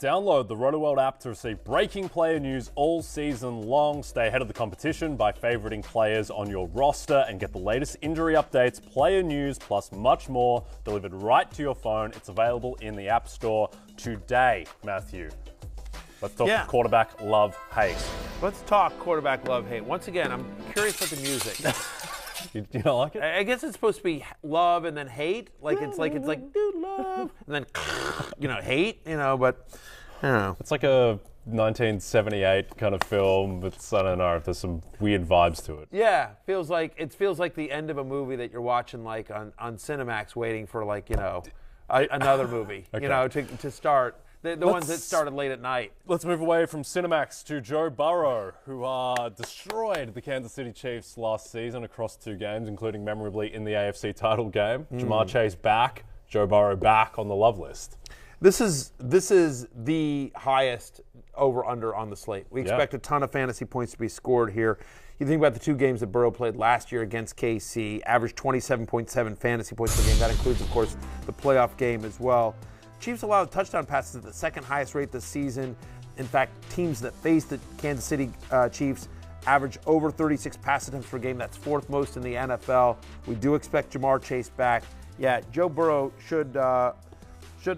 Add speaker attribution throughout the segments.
Speaker 1: Download the RotoWorld app to receive breaking player news all season long. Stay ahead of the competition by favoriting players on your roster and get the latest injury updates, player news, plus much more delivered right to your phone. It's available in the App Store today, Matthew. Let's talk quarterback love-hate.
Speaker 2: Let's talk quarterback love-hate. Once again, I'm curious about the music.
Speaker 1: You don't like it?
Speaker 2: I guess it's supposed to be love and then hate. It's like dude, love, and then hate. But I don't know.
Speaker 1: It's like a 1978 kind of film. But I don't know. There's some weird vibes to it.
Speaker 2: Yeah, feels like the end of a movie that you're watching on Cinemax, waiting for another movie.
Speaker 1: Okay.
Speaker 2: To start. The ones that started late at night.
Speaker 1: Let's move away from Cinemax to Joe Burrow, who destroyed the Kansas City Chiefs last season across 2 games, including memorably in the AFC title game. Jamar Chase back, Joe Burrow back on the love list.
Speaker 2: This is the highest over-under on the slate. We expect a ton of fantasy points to be scored here. You think about the 2 games that Burrow played last year against KC, averaged 27.7 fantasy points per game. That includes, of course, the playoff game as well. Chiefs allowed touchdown passes at the 2nd highest rate this season. In fact, teams that face the Kansas City Chiefs average over 36 pass attempts per game. That's 4th most in the NFL. We do expect Jamar Chase back. Yeah, Joe Burrow should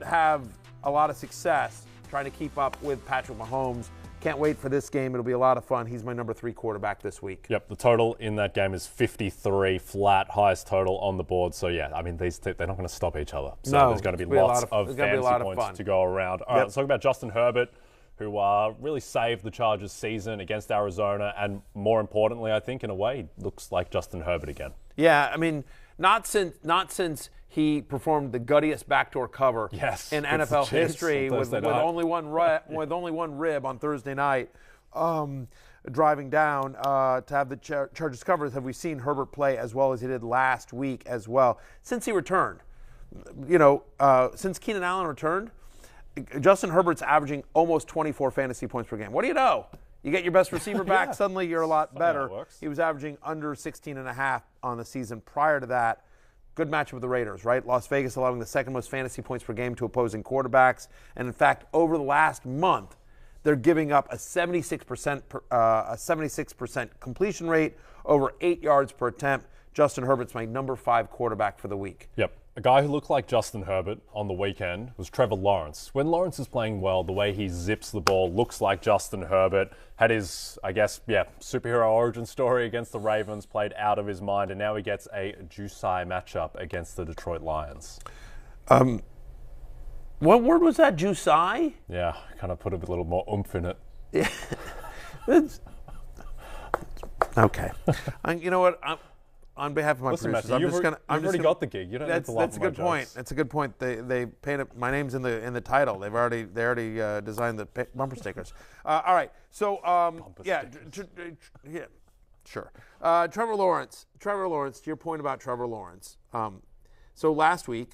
Speaker 2: have a lot of success trying to keep up with Patrick Mahomes. Can't wait for this game. It'll be a lot of fun. He's my number 3 quarterback this week.
Speaker 1: Yep, the total in that game is 53 flat, highest total on the board. So, yeah, I mean, they're not going to stop each other. So there's going to be lots of fantasy points to go around. All right, let's talk about Justin Herbert, who really saved the Chargers' season against Arizona. And more importantly, I think, in a way, looks like Justin Herbert again.
Speaker 2: Yeah, I mean, not since he performed the guttiest backdoor cover in NFL history with only one rib on Thursday night, driving down to have the Chargers covered. Have we seen Herbert play as well as he did last week as well since he returned? Since Keenan Allen returned, Justin Herbert's averaging almost 24 fantasy points per game. What do you know? You get your best receiver back, suddenly you're a lot better. He was averaging under 16.5 on the season prior to that. Good matchup with the Raiders, right? Las Vegas allowing the 2nd most fantasy points per game to opposing quarterbacks. And in fact, over the last month, they're giving up a 76% completion rate, over 8 yards per attempt. Justin Herbert's my number 5 quarterback for the week.
Speaker 1: Yep. A guy who looked like Justin Herbert on the weekend was Trevor Lawrence. When Lawrence is playing well, the way he zips the ball looks like Justin Herbert. Had his, superhero origin story against the Ravens, played out of his mind, and now he gets a juicy matchup against the Detroit Lions.
Speaker 2: What word was that, juicy?
Speaker 1: Yeah, kind of put a little more oomph in it.
Speaker 2: Yeah. Okay. You know what? On behalf of my producers,
Speaker 1: Matthew, I've already got the gig. You don't need to laugh
Speaker 2: That's a good point. That's a good point. They painted my name's in the title. They already designed the bumper stickers. All right. So sure. Trevor Lawrence. To your point about Trevor Lawrence. So last week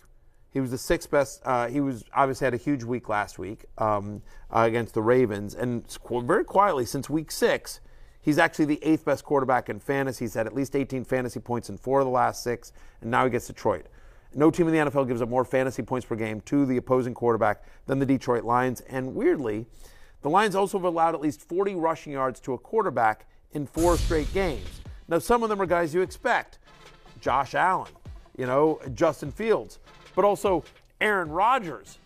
Speaker 2: he was the 6th best. He was obviously had a huge week last week against the Ravens, and very quietly since week 6. He's actually the 8th best quarterback in fantasy. He's had at least 18 fantasy points in 4 of the last 6, and now he gets Detroit. No team in the NFL gives up more fantasy points per game to the opposing quarterback than the Detroit Lions. And weirdly, the Lions also have allowed at least 40 rushing yards to a quarterback in 4 straight games. Now, some of them are guys you expect. Josh Allen, Justin Fields, but also Aaron Rodgers,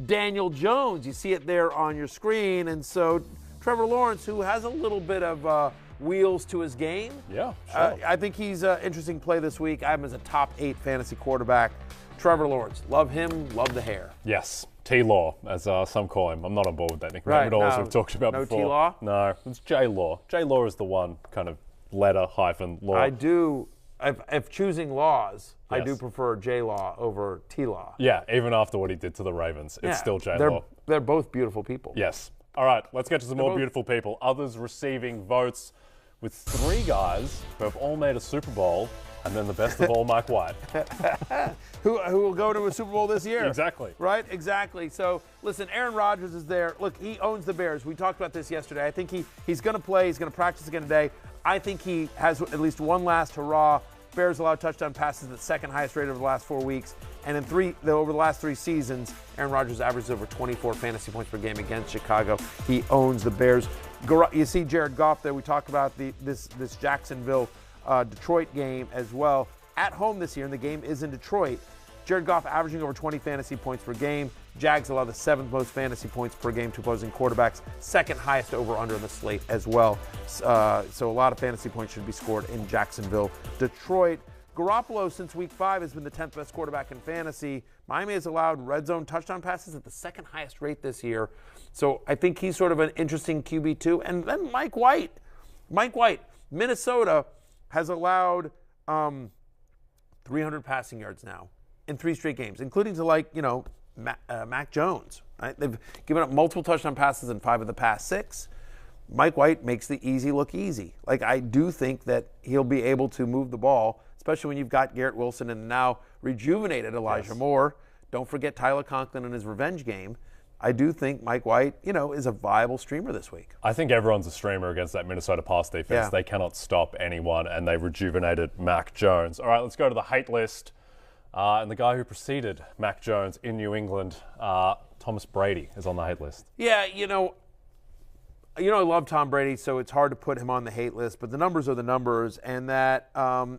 Speaker 2: Daniel Jones. You see it there on your screen. And so Trevor Lawrence, who has a little bit of wheels to his game.
Speaker 1: Yeah, sure.
Speaker 2: I think he's an interesting play this week. I have him as a top 8 fantasy quarterback. Trevor Lawrence. Love him, love the hair.
Speaker 1: Yes. T-Law, as some call him. I'm not on board with that nickname
Speaker 2: right,
Speaker 1: at all, as we've talked about before.
Speaker 2: No T-Law?
Speaker 1: No, it's J-Law. J-Law is the one kind of letter hyphen law.
Speaker 2: I do, if choosing laws, yes. I do prefer J-Law over T-Law.
Speaker 1: Yeah, even after what he did to the Ravens, it's still J-Law.
Speaker 2: They're both beautiful people.
Speaker 1: Yes. All right, let's get to some more beautiful people. Others receiving votes with 3 guys who have all made a Super Bowl, and then the best of all, Mike White.
Speaker 2: who will go to a Super Bowl this year.
Speaker 1: Exactly.
Speaker 2: Right? Exactly. So, listen, Aaron Rodgers is there. Look, he owns the Bears. We talked about this yesterday. I think he's going to play. He's going to practice again today. I think he has at least one last hurrah Bears allowed touchdown passes the second highest rate over the last 4 weeks. And over the last 3 seasons, Aaron Rodgers averages over 24 fantasy points per game against Chicago. He owns the Bears. You see Jared Goff there. We talked about this Jacksonville Detroit game as well. At home this year, and the game is in Detroit, Jared Goff averaging over 20 fantasy points per game. Jags allow the 7th most fantasy points per game to opposing quarterbacks, 2nd highest over-under in the slate as well. So a lot of fantasy points should be scored in Jacksonville. Detroit, Garoppolo since week 5 has been the 10th best quarterback in fantasy. Miami has allowed red zone touchdown passes at the 2nd highest rate this year. So I think he's sort of an interesting QB2. And then Mike White, Minnesota has allowed 300 passing yards now in 3 straight games, including to Mac Jones. Right? They've given up multiple touchdown passes in 5 of the past 6. Mike White makes the easy look easy. I do think that he'll be able to move the ball, especially when you've got Garrett Wilson and now rejuvenated Elijah Moore. Don't forget Tyler Conklin in his revenge game. I do think Mike White, is a viable streamer this week.
Speaker 1: I think everyone's a streamer against that Minnesota pass defense. Yeah. They cannot stop anyone, and they rejuvenated Mac Jones. All right, let's go to the hate list. And the guy who preceded Mac Jones in New England, Thomas Brady, is on the hate list.
Speaker 2: Yeah, I love Tom Brady, so it's hard to put him on the hate list, but the numbers are the numbers, and that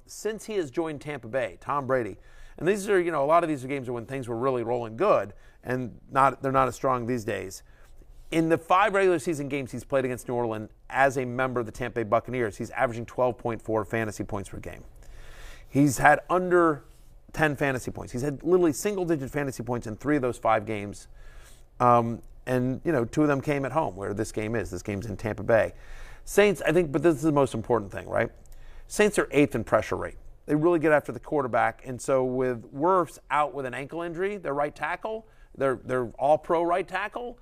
Speaker 2: since he has joined Tampa Bay, Tom Brady, and these are, a lot of these games are when things were really rolling good, and they're not as strong these days. In the 5 regular season games he's played against New Orleans as a member of the Tampa Bay Buccaneers, he's averaging 12.4 fantasy points per game. He's had under 10 fantasy points. He's had literally single-digit fantasy points in 3 of those 5 games. And 2 of them came at home, where this game is. This game's in Tampa Bay. Saints, I think, but this is the most important thing, right? Saints are 8th in pressure rate. They really get after the quarterback. And so with Wirfs out with an ankle injury, their right tackle, their all-pro right tackle,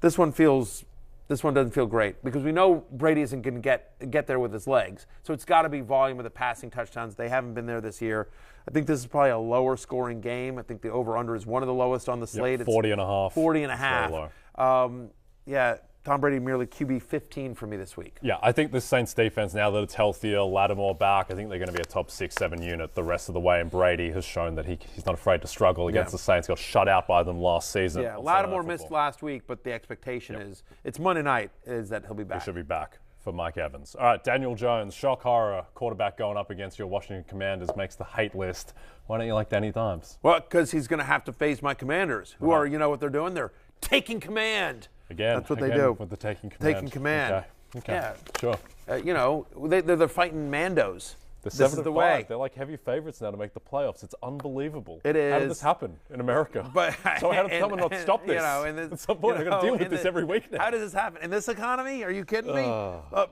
Speaker 2: this one doesn't feel great because we know Brady isn't going to get there with his legs. So it's got to be volume of the passing touchdowns. They haven't been there this year. I think this is probably a lower scoring game. I think the over-under is one of the lowest on the slate.
Speaker 1: 40.5.
Speaker 2: 40.5. Yeah, Tom Brady merely QB 15 for me this week.
Speaker 1: Yeah, I think this Saints defense, now that it's healthier, Lattimore back, I think they're going to be a top 6-7 unit the rest of the way. And Brady has shown that he's not afraid to struggle against the Saints. Got shut out by them last season.
Speaker 2: Yeah, Lattimore missed last week, but the expectation is it's Monday night is that he'll be back.
Speaker 1: He should be back for Mike Evans. All right, Daniel Jones, shock horror, quarterback going up against your Washington Commanders, makes the hate list. Why don't you like Danny Dimes?
Speaker 2: Well, because he's going to have to face my Commanders, who are, what they're doing? They're taking command. That's what they do.
Speaker 1: With the taking command.
Speaker 2: Taking command.
Speaker 1: Okay.
Speaker 2: Yeah.
Speaker 1: Sure.
Speaker 2: They're fighting Mandos.
Speaker 1: This
Speaker 2: is the way.
Speaker 1: They're like heavy favorites now to make the playoffs. It's unbelievable.
Speaker 2: It is.
Speaker 1: How did this happen in America? So how did someone not stop this? At some point, they're going to deal with this every week now.
Speaker 2: How does this happen? In this economy? Are you kidding me?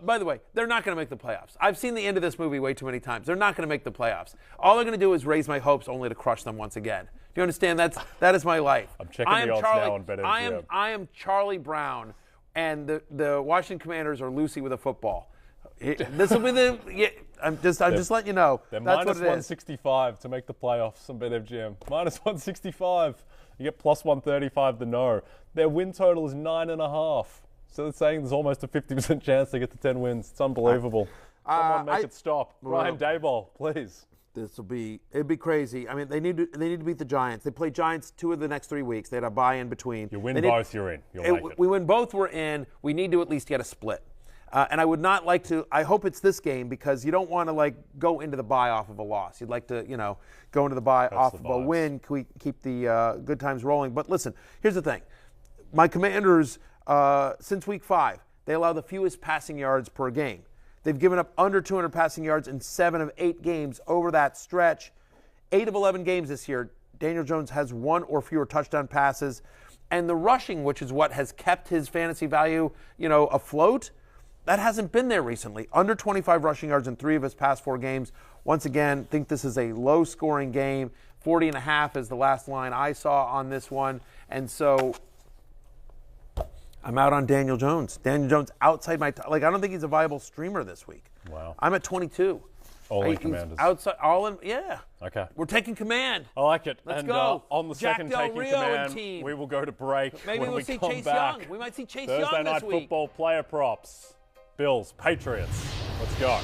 Speaker 2: By the way, they're not going to make the playoffs. I've seen the end of this movie way too many times. They're not going to make the playoffs. All they're going to do is raise my hopes only to crush them once again. Do you understand? That is my life.
Speaker 1: I'm checking the odds now on BetMGM.
Speaker 2: I am Charlie Brown, and the Washington Commanders are Lucy with a football. This will be the. Yeah, I'm just letting you know.
Speaker 1: They're
Speaker 2: that's
Speaker 1: minus
Speaker 2: what it
Speaker 1: 165 to make the playoffs on BetMGM. Minus 165. You get plus 135 to know. Their win total is 9.5. So they're saying there's almost a 50% chance they get to 10 wins. It's unbelievable. Someone make it stop. Ryan Daboll, please.
Speaker 2: It'd be crazy. I mean, they need to beat the Giants. They play Giants 2 of the next 3 weeks. They had a bye in between.
Speaker 1: You win both, you're in. You'll make it.
Speaker 2: We win both, we're in. We need to at least get a split. And I would not like to. I hope it's this game because you don't want to go into the bye off of a loss. You'd like to go into the bye off of a win. Keep the good times rolling. But listen, here's the thing. My Commanders since week 5, they allow the fewest passing yards per game. They've given up under 200 passing yards in 7 of 8 games over that stretch. 8 of 11 games this year, Daniel Jones has 1 or fewer touchdown passes. And the rushing, which is what has kept his fantasy value, afloat, that hasn't been there recently. Under 25 rushing yards in 3 of his past 4 games. Once again, think this is a low-scoring game. 40.5 is the last line I saw on this one. And so I'm out on Daniel Jones. Daniel Jones outside my I don't think he's a viable streamer this week.
Speaker 1: Wow.
Speaker 2: I'm at 22.
Speaker 1: All in Commanders.
Speaker 2: Outside, all in, yeah.
Speaker 1: Okay.
Speaker 2: We're taking command.
Speaker 1: I like it.
Speaker 2: Let's go.
Speaker 1: On the
Speaker 2: Jack
Speaker 1: second
Speaker 2: Del
Speaker 1: taking
Speaker 2: Rio
Speaker 1: command,
Speaker 2: team.
Speaker 1: we will go to break.
Speaker 2: Maybe
Speaker 1: when
Speaker 2: we'll
Speaker 1: we
Speaker 2: see
Speaker 1: come
Speaker 2: Chase
Speaker 1: back.
Speaker 2: Young. We might see Chase
Speaker 1: Thursday
Speaker 2: Young
Speaker 1: night
Speaker 2: this week.
Speaker 1: football player props. Bills, Patriots. Let's go.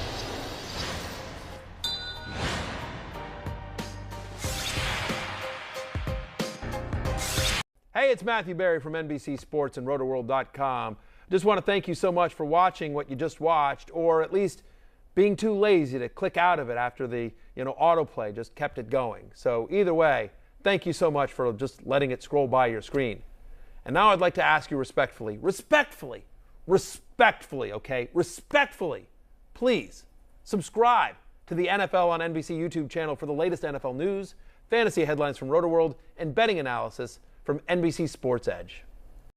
Speaker 3: Hey, it's Matthew Berry from NBC Sports and RotoWorld.com. Just want to thank you so much for watching what you just watched, or at least being too lazy to click out of it after the autoplay just kept it going. So either way, thank you so much for just letting it scroll by your screen. And now I'd like to ask you respectfully, okay? Respectfully, please subscribe to the NFL on NBC YouTube channel for the latest NFL news, fantasy headlines from RotoWorld, and betting analysis from NBC Sports Edge.